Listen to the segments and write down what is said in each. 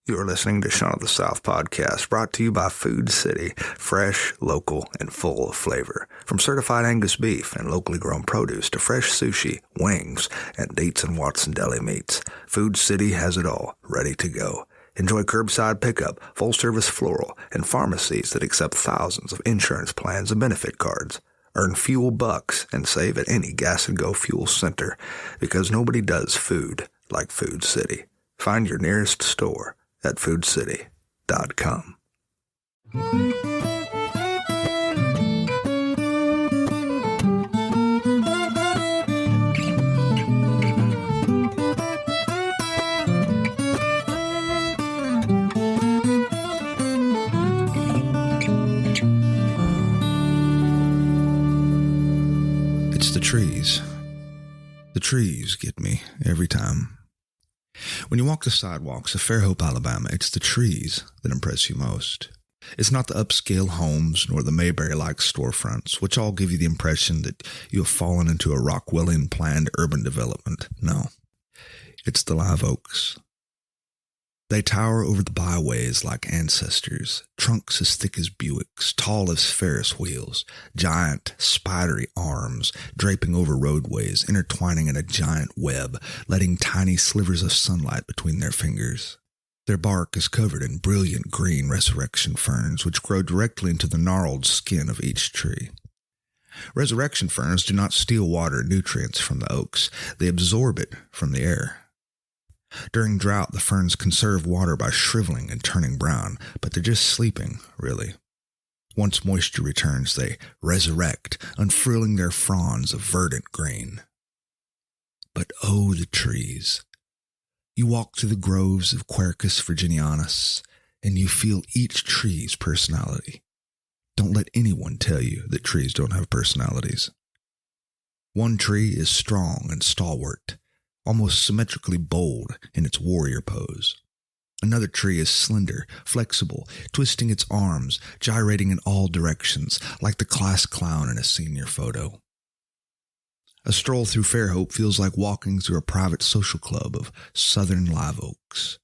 You are listening to Shaun of the South podcast, brought to you by Food City, fresh, local, and full of flavor. From certified Angus beef and locally grown produce to fresh sushi, wings, and Dietz and Watson deli meats, Food City has it all, ready to go. Enjoy curbside pickup, full-service floral, and pharmacies that accept thousands of insurance plans and benefit cards. Earn fuel bucks and save at any Gas and Go fuel center, because nobody does food like Food City. Find your nearest store at foodcity.com. It's the trees. The trees get me every time. When you walk the sidewalks of Fairhope, Alabama, it's the trees that impress you most. It's not the upscale homes nor the Mayberry-like storefronts, which all give you the impression that you have fallen into a Rockwellian planned urban development. No, it's the live oaks. They tower over the byways like ancestors, trunks as thick as Buicks, tall as Ferris wheels, giant, spidery arms draping over roadways, intertwining in a giant web, letting tiny slivers of sunlight between their fingers. Their bark is covered in brilliant green resurrection ferns, which grow directly into the gnarled skin of each tree. Resurrection ferns do not steal water and nutrients from the oaks. They absorb it from the air. During drought, the ferns conserve water by shriveling and turning brown, but they're just sleeping, really. Once moisture returns, they resurrect, unfurling their fronds of verdant green. But oh, the trees. You walk through the groves of Quercus virginianus, and you feel each tree's personality. Don't let anyone tell you that trees don't have personalities. One tree is strong and stalwart, almost symmetrically bold in its warrior pose. Another tree is slender, flexible, twisting its arms, gyrating in all directions, like the class clown in a senior photo. A stroll through Fairhope feels like walking through a private social club of southern live oaks.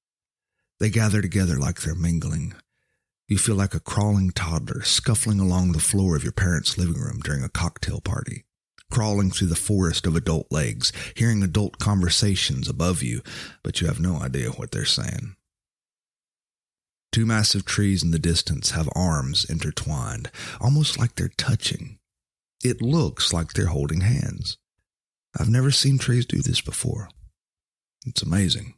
They gather together like they're mingling. You feel like a crawling toddler scuffling along the floor of your parents' living room during a cocktail party, crawling through the forest of adult legs, hearing adult conversations above you, but you have no idea what they're saying. Two massive trees in the distance have arms intertwined, almost like they're touching. It looks like they're holding hands. I've never seen trees do this before. It's amazing.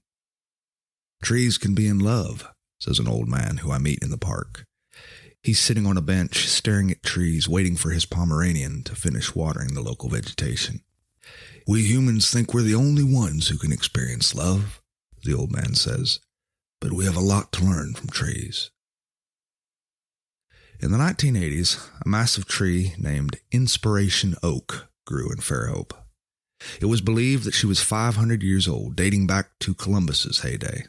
Trees can be in love, says an old man who I meet in the park. He's sitting on a bench, staring at trees, waiting for his Pomeranian to finish watering the local vegetation. We humans think we're the only ones who can experience love, the old man says, but we have a lot to learn from trees. In the 1980s, a massive tree named Inspiration Oak grew in Fairhope. It was believed that she was 500 years old, dating back to Columbus's heyday.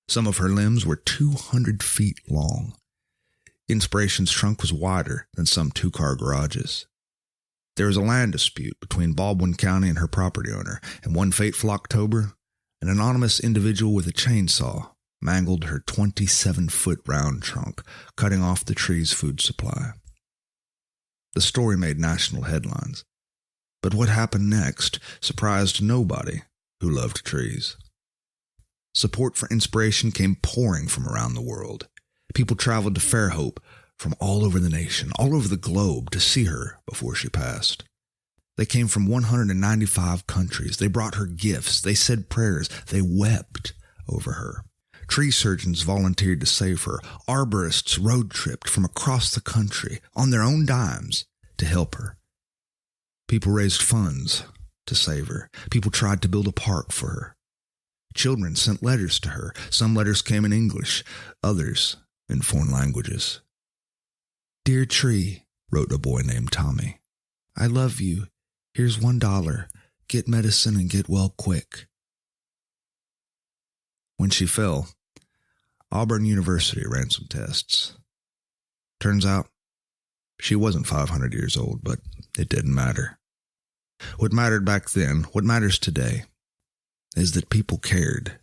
Some of her limbs were 200 feet long. Inspiration's trunk was wider than some two-car garages. There was a land dispute between Baldwin County and her property owner, and one fateful October, an anonymous individual with a chainsaw mangled her 27-foot round trunk, cutting off the tree's food supply. The story made national headlines, but what happened next surprised nobody who loved trees. Support for Inspiration came pouring from around the world. People traveled to Fairhope from all over the nation, all over the globe, to see her before she passed. They came from 195 countries. They brought her gifts. They said prayers. They wept over her. Tree surgeons volunteered to save her. Arborists road-tripped from across the country on their own dimes to help her. People raised funds to save her. People tried to build a park for her. Children sent letters to her. Some letters came in English, others in foreign languages. Dear tree, wrote a boy named Tommy, I love you. Here's $1. Get medicine and get well quick. When she fell, Auburn University ran some tests. Turns out, she wasn't 500 years old, but it didn't matter. What mattered back then, what matters today, is that people cared.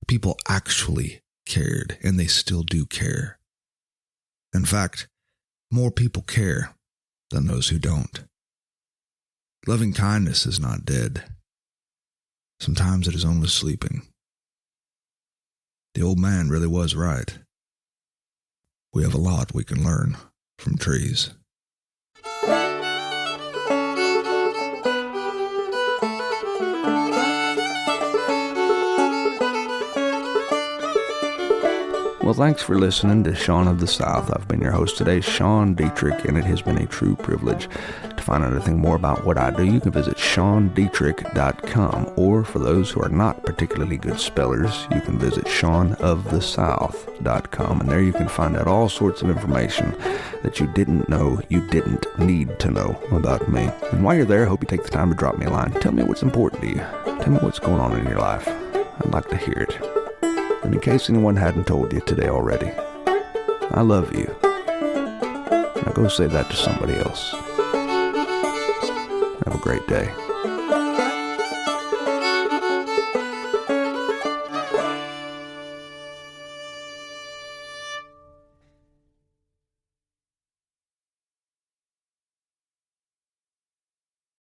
People actually cared, and they still do care. In fact, more people care than those who don't. Loving kindness is not dead. Sometimes it is only sleeping. The old man really was right. We have a lot we can learn from trees. Well, thanks for listening to Sean of the South. I've been your host today, Sean Dietrich, and it has been a true privilege. To find out anything more about what I do, you can visit SeanDietrich.com, or for those who are not particularly good spellers, you can visit SeanOfTheSouth.com, and there you can find out all sorts of information that you didn't know you didn't need to know about me. And while you're there, I hope you take the time to drop me a line. Tell me what's important to you. Tell me what's going on in your life. I'd like to hear it. And in case anyone hadn't told you today already, I love you. Now go say that to somebody else. Have a great day.